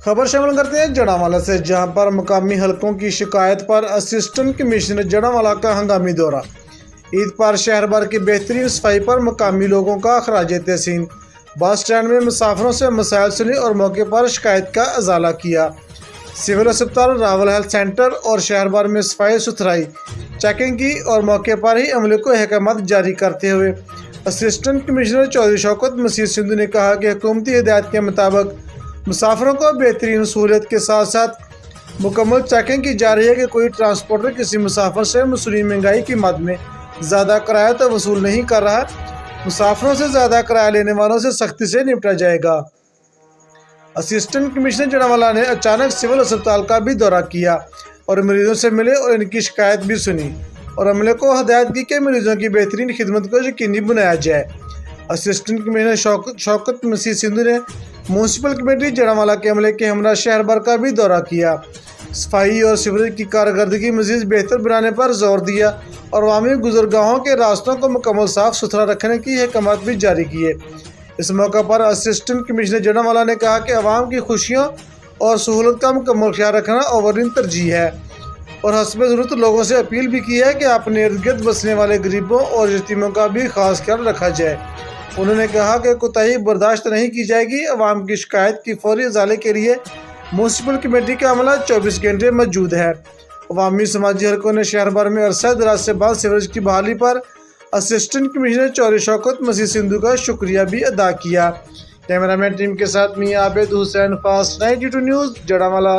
खबर शामिल करते हैं जड़ावाला से, जहां पर मकामी हलकों की शिकायत पर असिस्टेंट कमिश्नर जड़ावाला का हंगामी दौरा। ईद पर शहर भर की बेहतरीन सफाई पर मकामी लोगों का खराज तहसीन। बस स्टैंड में मुसाफिरों से मसाइल सुने और मौके पर शिकायत का अजाला किया। सिविल अस्पताल, रावल हेल्थ सेंटर और शहर भर में सफाई सुथराई चेकिंग की और मौके पर ही अमले को अहकाम जारी करते हुए असिस्टेंट कमिश्नर चौधरी शौकत मसीह सिंधु ने कहा कि हुकूमती हिदायत के मुताबिक मुसाफिरों को बेहतरीन सहूलियत के साथ साथ मुकम्मल चेकिंग की जा रही है कि कोई ट्रांसपोर्टर किसी मुसाफिर से मसूली महंगाई की मद में ज़्यादा किराया तो वसूल नहीं कर रहा है। मुसाफिरों से ज़्यादा किराया लेने वालों से सख्ती से निपटा जाएगा। असिस्टेंट कमिश्नर जड़ावाला ने अचानक सिविल अस्पताल का भी दौरा किया और मरीजों से मिले और इनकी शिकायत भी सुनी और अमले को हदायत की कि मरीजों की बेहतरीन खिदमत को यकीनी बनाया जाए। असिस्टेंट कमिश्नर शौकत मसीह सिंधु ने म्यूनसिपल कमेटी जड़ावाला के अमले के हमरा शहर भर का भी दौरा किया, सफाई और सीवरेज की कारकर्दगी मज़ीद बेहतर बनाने पर जोर दिया और अवामी गुजरगाहों के रास्तों को मुकम्मल साफ़ सुथरा रखने की अहकामात भी जारी किए। इस मौके पर असिस्टेंट कमिश्नर जड़ावाला ने कहा कि अवाम की खुशियों और सहूलत का मुकम्मल ख्याल रखना अवलिन तरजीह है और हस्ब ज़रूरत लोगों से अपील भी की है कि अपने इर्द गिर्द बसने वाले गरीबों और यतीमों का भी खास ख्याल रखा जाए। उन्होंने कहा कि कोताही बर्दाश्त नहीं की जाएगी। अवाम की शिकायत की फौरी इजाले के लिए म्यूनसिपल कमेटी का अमला 24 घंटे मौजूद है। अवामी समाजी हलकों ने शहर भर में अरसा दराज से बाद सीवरेज की बहाली पर असिस्टेंट कमिश्नर चौधरी शौकत मसीह सिंधु का शुक्रिया भी अदा किया। कैमरामैन टीम के साथ मियां आबिद हुसैन, फास्ट 92 न्यूज़, जड़ावाला।